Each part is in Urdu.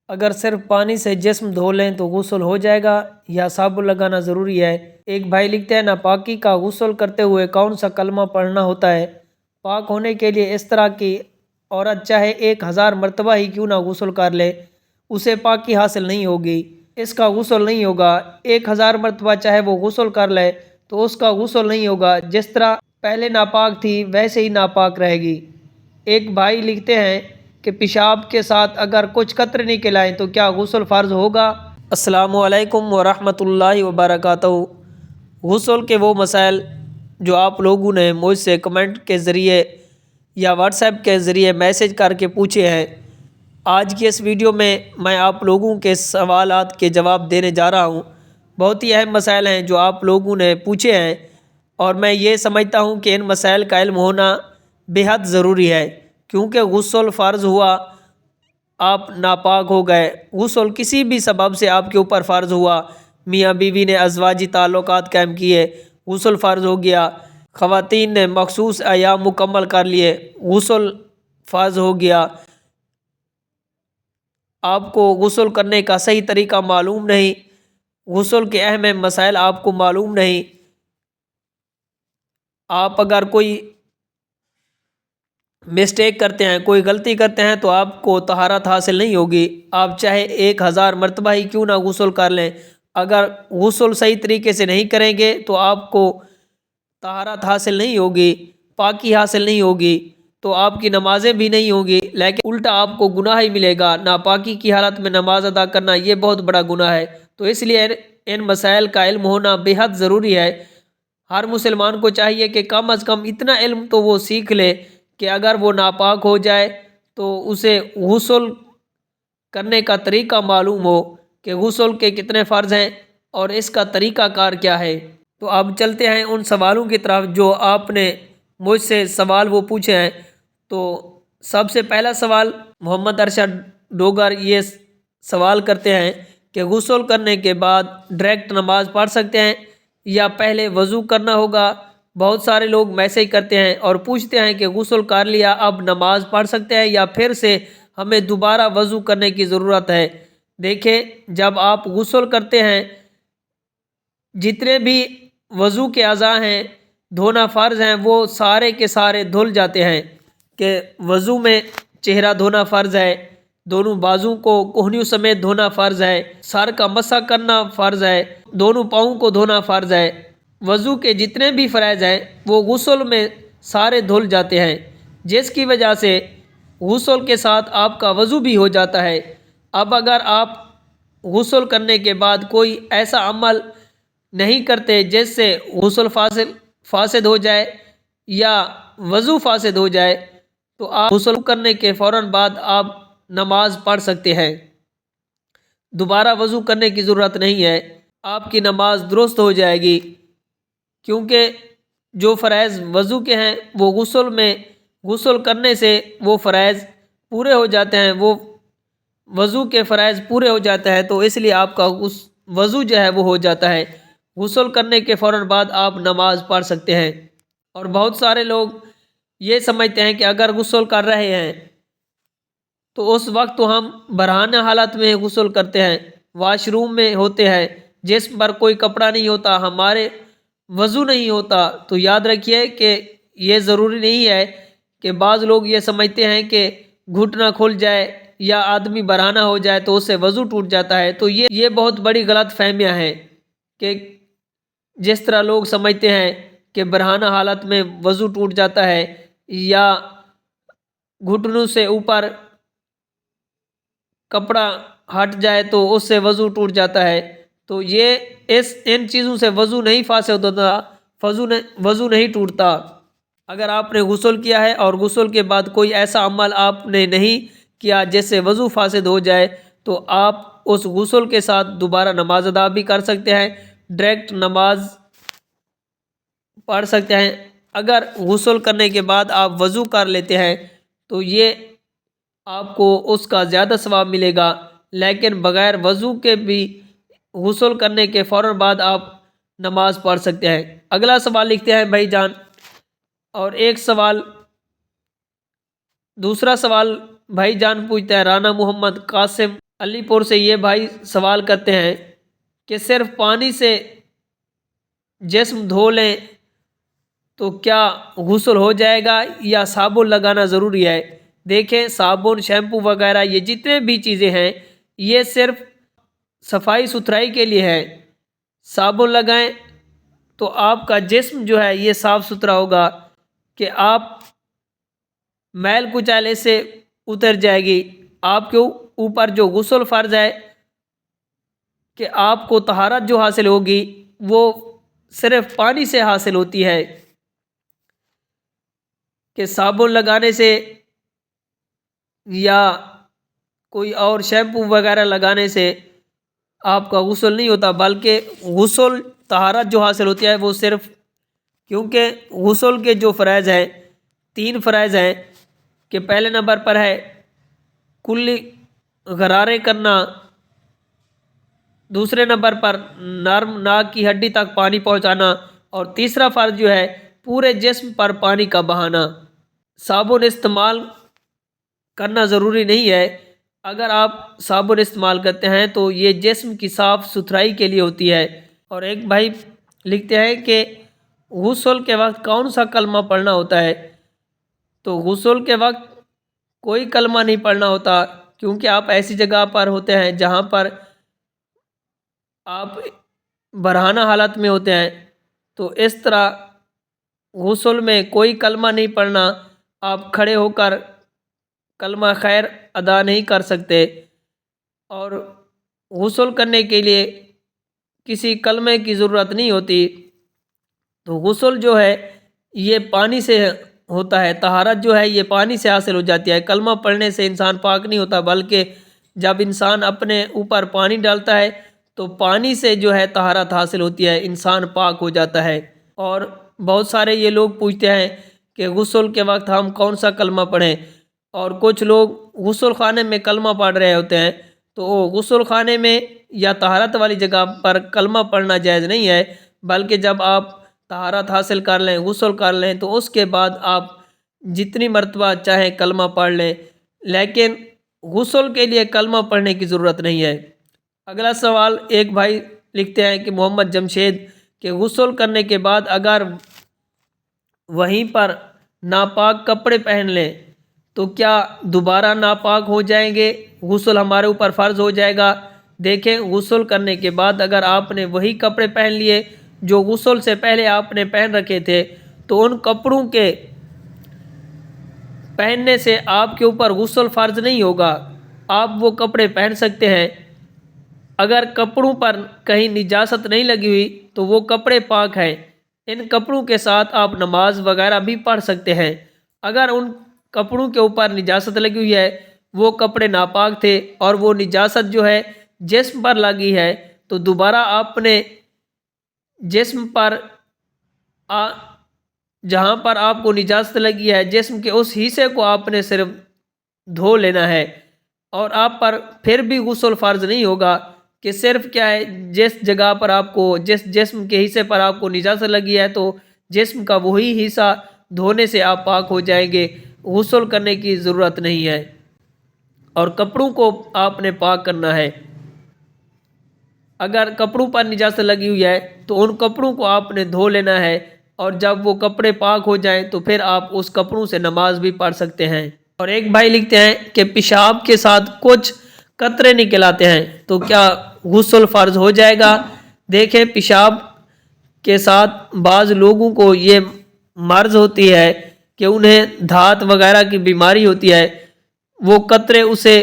اگر صرف پانی سے جسم دھو لیں تو غسل ہو جائے گا یا صابن لگانا ضروری ہے؟ ایک بھائی لکھتے ہیں، ناپاکی کا غسل کرتے ہوئے کون سا کلمہ پڑھنا ہوتا ہے؟ پاک ہونے کے لیے اس طرح کی عورت چاہے 1000 مرتبہ ہی کیوں نہ غسل کر لے، اسے پاکی حاصل نہیں ہوگی، اس کا غسل نہیں ہوگا۔ 1000 مرتبہ چاہے وہ غسل کر لے تو اس کا غسل نہیں ہوگا، جس طرح پہلے ناپاک تھی ویسے ہی ناپاک رہے گی۔ ایک بھائی لکھتے ہیں کہ پیشاب کے ساتھ اگر کچھ قطرے نکل آئیں تو کیا غسل فرض ہوگا؟ السلام علیکم ورحمۃ اللہ وبرکاتہ۔ غسل کے وہ مسائل جو آپ لوگوں نے مجھ سے کمنٹ کے ذریعے یا واٹس ایپ کے ذریعے میسج کر کے پوچھے ہیں، آج کی اس ویڈیو میں آپ لوگوں کے سوالات کے جواب دینے جا رہا ہوں۔ بہت ہی اہم مسائل ہیں جو آپ لوگوں نے پوچھے ہیں، اور میں یہ سمجھتا ہوں کہ ان مسائل کا علم ہونا بے حد ضروری ہے، کیونکہ غسل فرض ہوا، آپ ناپاک ہو گئے، غسل کسی بھی سبب سے آپ کے اوپر فرض ہوا، میاں بیوی نے ازواجی تعلقات قائم کیے، غسل فرض ہو گیا، خواتین نے مخصوص ایام مکمل کر لیے، غسل فرض ہو گیا، آپ کو غسل کرنے کا صحیح طریقہ معلوم نہیں، غسل کے اہم مسائل آپ کو معلوم نہیں، آپ اگر کوئی مسٹیک کرتے ہیں، کوئی غلطی کرتے ہیں تو آپ کو طہارت حاصل نہیں ہوگی، آپ چاہے 1000 مرتبہ ہی کیوں نہ غسل کر لیں، اگر غسل صحیح طریقے سے نہیں کریں گے تو آپ کو طہارت حاصل نہیں ہوگی، پاکی حاصل نہیں ہوگی، تو آپ کی نمازیں بھی نہیں ہوں گی، لیکن الٹا آپ کو گناہ ہی ملے گا۔ ناپاکی کی حالت میں نماز ادا کرنا یہ بہت بڑا گناہ ہے، تو اس لیے ان مسائل کا علم ہونا بے حد ضروری ہے۔ ہر مسلمان کو چاہیے کہ کم از کم اتنا علم تو وہ سیکھ لے کہ اگر وہ ناپاک ہو جائے تو اسے غسل کرنے کا طریقہ معلوم ہو کہ غسل کے کتنے فرض ہیں اور اس کا طریقہ کار کیا ہے۔ تو اب چلتے ہیں ان سوالوں کی طرف جو آپ نے مجھ سے سوال وہ پوچھے ہیں۔ تو سب سے پہلا سوال محمد ارشد ڈوگر یہ سوال کرتے ہیں کہ غسل کرنے کے بعد ڈائریکٹ نماز پڑھ سکتے ہیں یا پہلے وضو کرنا ہوگا؟ بہت سارے لوگ میسج کرتے ہیں اور پوچھتے ہیں کہ غسل کر لیا اب نماز پڑھ سکتے ہیں یا پھر سے ہمیں دوبارہ وضو کرنے کی ضرورت ہے؟ دیکھیں، جب آپ غسل کرتے ہیں جتنے بھی وضو کے اعضاء ہیں دھونا فرض ہیں وہ سارے کے سارے دھل جاتے ہیں، کہ وضو میں چہرہ دھونا فرض ہے، دونوں بازو کو کوہنیوں سمیت دھونا فرض ہے، سر کا مسح کرنا فرض ہے، دونوں پاؤں کو دھونا فرض ہے۔ وضو کے جتنے بھی فرائض ہیں وہ غسل میں سارے دھل جاتے ہیں، جس کی وجہ سے غسل کے ساتھ آپ کا وضو بھی ہو جاتا ہے۔ اب اگر آپ غسل کرنے کے بعد کوئی ایسا عمل نہیں کرتے جس سے غسل فاسد ہو جائے یا وضو فاسد ہو جائے تو آپ غسل کرنے کے فوراً بعد آپ نماز پڑھ سکتے ہیں، دوبارہ وضو کرنے کی ضرورت نہیں ہے، آپ کی نماز درست ہو جائے گی، کیونکہ جو فرائض وضو کے ہیں وہ غسل کرنے سے وہ فرائض پورے ہو جاتے ہیں، وہ وضو کے فرائض پورے ہو جاتے ہیں، تو اس لیے آپ کا وضو جو ہے وہ ہو جاتا ہے، غسل کرنے کے فوراً بعد آپ نماز پڑھ سکتے ہیں۔ اور بہت سارے لوگ یہ سمجھتے ہیں کہ اگر غسل کر رہے ہیں تو اس وقت تو ہم برہنہ حالت میں غسل کرتے ہیں، واش روم میں ہوتے ہیں، جسم پر کوئی کپڑا نہیں ہوتا، ہمارے وضو نہیں ہوتا، تو یاد رکھیے کہ یہ ضروری نہیں ہے، کہ بعض لوگ یہ سمجھتے ہیں کہ گھٹنا کھل جائے یا آدمی برہنہ ہو جائے تو اس سے وضو ٹوٹ جاتا ہے، تو یہ بہت بڑی غلط فہمیاں ہیں، کہ جس طرح لوگ سمجھتے ہیں کہ برہنہ حالت میں وضو ٹوٹ جاتا ہے یا گھٹنوں سے اوپر کپڑا ہٹ جائے تو اس سے وضو ٹوٹ جاتا ہے، تو ان چیزوں سے وضو نہیں فاسد ہوتا، وضو نہیں ٹوٹتا۔ اگر آپ نے غسل کیا ہے اور غسل کے بعد کوئی ایسا عمل آپ نے نہیں کیا جس سے وضو فاسد ہو جائے تو آپ اس غسل کے ساتھ دوبارہ نماز ادا بھی کر سکتے ہیں، ڈائریکٹ نماز پڑھ سکتے ہیں۔ اگر غسل کرنے کے بعد آپ وضو کر لیتے ہیں تو یہ آپ کو اس کا زیادہ ثواب ملے گا، لیکن بغیر وضو کے بھی غسل کرنے کے فوراً بعد آپ نماز پڑھ سکتے ہیں۔ اگلا سوال لکھتے ہیں بھائی جان، اور دوسرا سوال بھائی جان پوچھتا ہے، رانا محمد قاسم علی پور سے یہ بھائی سوال کرتے ہیں کہ صرف پانی سے جسم دھو لیں تو کیا غسل ہو جائے گا یا صابن لگانا ضروری ہے؟ دیکھیں، صابن، شیمپو وغیرہ یہ جتنے بھی چیزیں ہیں یہ صرف صفائی ستھرائی کے لیے ہے۔ صابن لگائیں تو آپ کا جسم جو ہے یہ صاف ستھرا ہوگا کہ آپ میل کچیل سے اتر جائے گی۔ آپ کے اوپر جو غسل فرض ہے کہ آپ کو طہارت جو حاصل ہوگی وہ صرف پانی سے حاصل ہوتی ہے، کہ صابن لگانے سے یا کوئی اور شیمپو وغیرہ لگانے سے آپ کا غسل نہیں ہوتا، بلکہ غسل طہارت جو حاصل ہوتی ہے وہ صرف، کیونکہ غسل کے جو فرائض ہیں 3 فرائض ہیں کہ پہلے نمبر پر ہے کلی غرارے کرنا، دوسرے نمبر پر نرم ناک کی ہڈی تک پانی پہنچانا، اور تیسرا فرض جو ہے پورے جسم پر پانی کا بہانا۔ صابن استعمال کرنا ضروری نہیں ہے۔ اگر آپ صابن استعمال کرتے ہیں تو یہ جسم کی صاف ستھرائی کے لیے ہوتی ہے۔ اور ایک بھائی لکھتے ہیں کہ غسل کے وقت کون سا کلمہ پڑھنا ہوتا ہے؟ تو غسل کے وقت کوئی کلمہ نہیں پڑھنا ہوتا، کیونکہ آپ ایسی جگہ پر ہوتے ہیں جہاں پر آپ برہنہ حالت میں ہوتے ہیں، تو اس طرح غسل میں کوئی کلمہ نہیں پڑھنا۔ آپ کھڑے ہو کر کلمہ خیر ادا نہیں کر سکتے، اور غسل کرنے کے لیے کسی کلمے کی ضرورت نہیں ہوتی۔ تو غسل جو ہے یہ پانی سے ہوتا ہے، طہارت جو ہے یہ پانی سے حاصل ہو جاتی ہے۔ کلمہ پڑھنے سے انسان پاک نہیں ہوتا، بلکہ جب انسان اپنے اوپر پانی ڈالتا ہے تو پانی سے جو ہے طہارت حاصل ہوتی ہے، انسان پاک ہو جاتا ہے۔ اور بہت سارے یہ لوگ پوچھتے ہیں کہ غسل کے وقت ہم کون سا کلمہ پڑھیں، اور کچھ لوگ غسل خانے میں کلمہ پڑھ رہے ہوتے ہیں، تو غسل خانے میں یا طہارت والی جگہ پر کلمہ پڑھنا جائز نہیں ہے، بلکہ جب آپ طہارت حاصل کر لیں، غسل کر لیں، تو اس کے بعد آپ جتنی مرتبہ چاہیں کلمہ پڑھ لیں، لیکن غسل کے لیے کلمہ پڑھنے کی ضرورت نہیں ہے۔ اگلا سوال ایک بھائی لکھتے ہیں کہ محمد جمشید، کہ غسل کرنے کے بعد اگر وہیں پر ناپاک کپڑے پہن لیں تو کیا دوبارہ ناپاک ہو جائیں گے؟ غسل ہمارے اوپر فرض ہو جائے گا؟ دیکھیں، غسل کرنے کے بعد اگر آپ نے وہی کپڑے پہن لیے جو غسل سے پہلے آپ نے پہن رکھے تھے، تو ان کپڑوں کے پہننے سے آپ کے اوپر غسل فرض نہیں ہوگا۔ آپ وہ کپڑے پہن سکتے ہیں۔ اگر کپڑوں پر کہیں نجاست نہیں لگی ہوئی تو وہ کپڑے پاک ہیں، ان کپڑوں کے ساتھ آپ نماز وغیرہ بھی پڑھ سکتے ہیں۔ اگر ان کپڑوں کے اوپر نجاست لگی ہوئی ہے، وہ کپڑے ناپاک تھے اور وہ نجاست جو ہے جسم پر لگی ہے، تو دوبارہ آپ نے جسم پر جہاں پر آپ کو نجاست لگی ہے جسم کے اس حصے کو آپ نے صرف دھو لینا ہے، اور آپ پر پھر بھی غسل فرض نہیں ہوگا، کہ صرف کیا ہے جس جگہ پر آپ کو جس جسم کے حصے پر آپ کو نجاست لگی ہے تو جسم کا وہی حصہ دھونے سے آپ پاک ہو جائیں گے، غسل کرنے کی ضرورت نہیں ہے۔ اور کپڑوں کو آپ نے پاک کرنا ہے۔ اگر کپڑوں پر نجاست لگی ہوئی ہے تو ان کپڑوں کو آپ نے دھو لینا ہے، اور جب وہ کپڑے پاک ہو جائیں تو پھر آپ اس کپڑوں سے نماز بھی پڑھ سکتے ہیں۔ اور ایک بھائی لکھتے ہیں کہ پیشاب کے ساتھ کچھ قطرے نکل آتے ہیں تو کیا غسل فرض ہو جائے گا؟ دیکھیں، پیشاب کے ساتھ بعض لوگوں کو یہ مرض ہوتی ہے کہ انہیں دھات وغیرہ کی بیماری ہوتی ہے، وہ قطرے اسے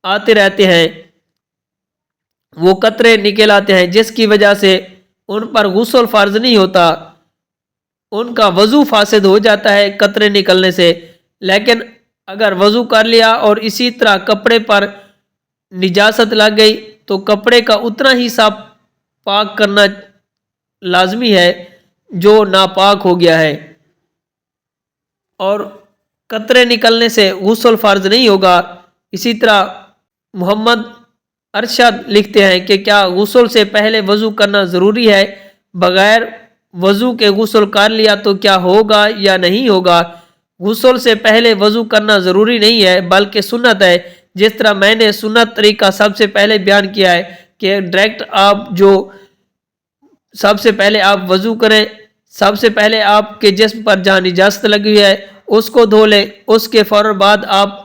آتے رہتے ہیں، وہ قطرے نکل آتے ہیں، جس کی وجہ سے ان پر غسل فرض نہیں ہوتا، ان کا وضو فاسد ہو جاتا ہے قطرے نکلنے سے۔ لیکن اگر وضو کر لیا اور اسی طرح کپڑے پر نجاست لگ گئی تو کپڑے کا اتنا ہی حصہ پاک کرنا لازمی ہے جو ناپاک ہو گیا ہے، اور قطرے نکلنے سے غسل فرض نہیں ہوگا۔ اسی طرح محمد ارشد لکھتے ہیں کہ کیا غسل سے پہلے وضو کرنا ضروری ہے؟ بغیر وضو کے غسل کر لیا تو کیا ہوگا یا نہیں ہوگا؟ غسل سے پہلے وضو کرنا ضروری نہیں ہے، بلکہ سنت ہے۔ جس طرح میں نے سنت طریقہ سب سے پہلے بیان کیا ہے کہ ڈائریکٹ آپ جو سب سے پہلے آپ وضو کریں، سب سے پہلے آپ کے جسم پر جہاں نجاست لگی ہوئی ہے اس کو دھو لیں، اس کے فوراً بعد آپ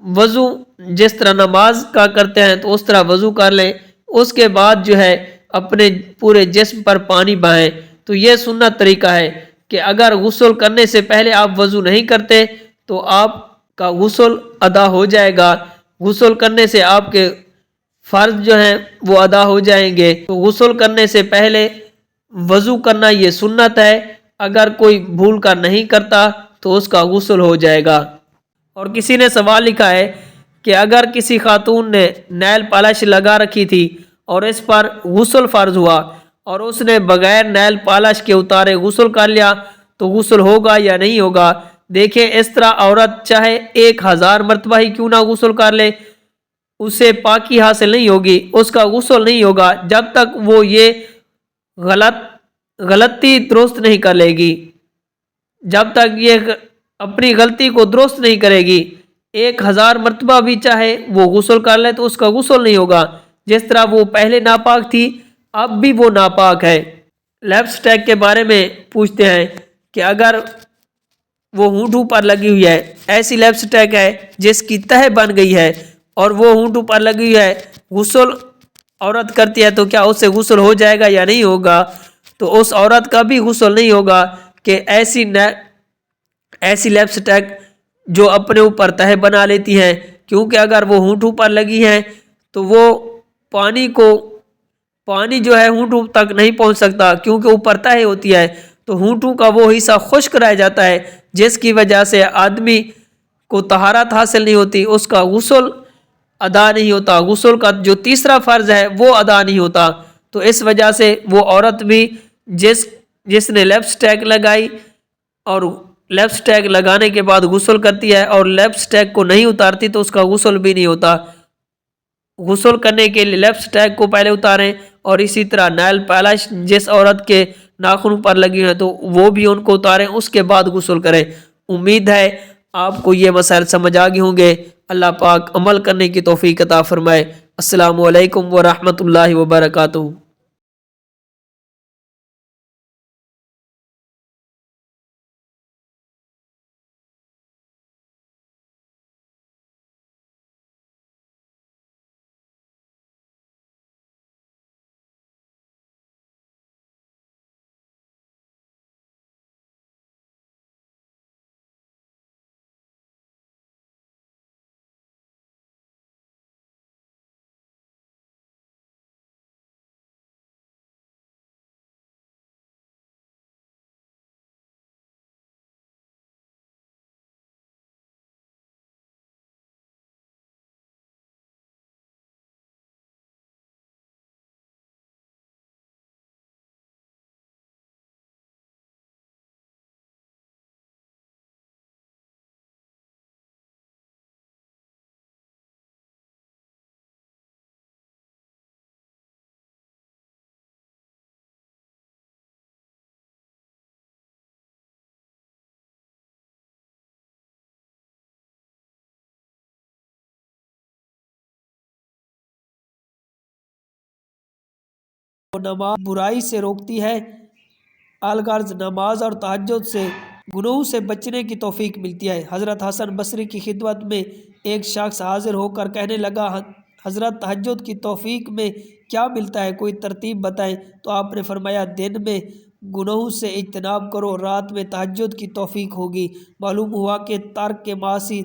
وضو جس طرح نماز کا کرتے ہیں تو اس طرح وضو کر لیں، اس کے بعد جو ہے اپنے پورے جسم پر پانی بہائیں۔ تو یہ سنت طریقہ ہے کہ اگر غسل کرنے سے پہلے آپ وضو نہیں کرتے تو آپ کا غسل ادا ہو جائے گا، غسل کرنے سے آپ کے فرض جو ہیں وہ ادا ہو جائیں گے۔ تو غسل کرنے سے پہلے وضو کرنا یہ سنت ہے، اگر کوئی بھول کر نہیں کرتا تو اس کا غسل ہو جائے گا۔ اور کسی نے سوال لکھا ہے کہ اگر کسی خاتون نے نیل پالش لگا رکھی تھی اور اس پر غسل فرض ہوا اور اس نے بغیر نیل پالش کے اتارے غسل کر لیا تو غسل ہوگا یا نہیں ہوگا؟ دیکھیں، اس طرح عورت چاہے 1000 مرتبہ ہی کیوں نہ غسل کر لے، اسے پاکی حاصل نہیں ہوگی، اس کا غسل نہیں ہوگا جب تک وہ یہ غلطی درست نہیں کر لے گی، جب تک یہ اپنی غلطی کو درست نہیں کرے گی۔ 1000 مرتبہ بھی چاہے وہ غسل کر لے تو اس کا غسل نہیں ہوگا، جس طرح وہ پہلے ناپاک تھی اب بھی وہ ناپاک ہے۔ لپسٹک کے بارے میں پوچھتے ہیں کہ اگر وہ ہونٹوں پر لگی ہوئی ہے، ایسی لپسٹک ہے جس کی تہ بن گئی ہے اور وہ ہونٹوں پر لگی ہوئی ہے، غسل عورت کرتی ہے تو کیا اس سے غسل ہو جائے گا یا نہیں ہوگا؟ تو اس عورت کا بھی غسل نہیں ہوگا کہ ایسی لپسٹک جو اپنے اوپر تہ بنا لیتی ہیں، کیونکہ اگر وہ ہونٹوں پر لگی ہیں تو وہ پانی جو ہے ہونٹوں تک نہیں پہنچ سکتا کیونکہ اوپر تہ ہوتی ہے، تو ہونٹوں کا وہ حصہ خشک رہ جاتا ہے جس کی وجہ سے آدمی کو طہارت حاصل نہیں ہوتی، اس کا غسل ادا نہیں ہوتا، غسل کا جو تیسرا فرض ہے وہ ادا نہیں ہوتا۔ تو اس وجہ سے وہ عورت بھی جس نے لپسٹک لگائی اور لپسٹک لگانے کے بعد غسل کرتی ہے اور لپسٹک کو نہیں اتارتی تو اس کا غسل بھی نہیں ہوتا۔ غسل کرنے کے لیے لپسٹک کو پہلے اتاریں، اور اسی طرح نیل پالش جس عورت کے ناخن پر لگی ہے تو وہ بھی ان کو اتاریں، اس کے بعد غسل کریں۔ امید ہے آپ کو یہ مسائل سمجھ آ گئے ہوں گے۔ اللہ پاک عمل کرنے کی توفیق عطا فرمائے۔ السلام علیکم ورحمۃ اللہ وبرکاتہ۔ نماز برائی سے روکتی ہے، الغرض نماز اور تہجد سے گناہوں سے بچنے کی توفیق ملتی ہے۔ حضرت حسن بصری کی خدمت میں ایک شخص حاضر ہو کر کہنے لگا، حضرت تہجد کی توفیق میں کیا ملتا ہے، کوئی ترتیب بتائیں۔ تو آپ نے فرمایا، دن میں گناہوں سے اجتناب کرو، رات میں تہجد کی توفیق ہوگی۔ معلوم ہوا کہ ترک معاصی،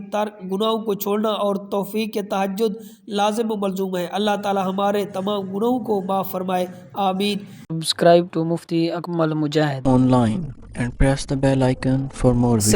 گناہوں کو چھوڑنا اور توفیق تہجد لازم و ملزوم ہے۔ اللہ تعالی ہمارے تمام گناہوں کو معاف فرمائے، آمین۔ Subscribe to Mufti Akmal Mujahid online and press the bell icon for more videos.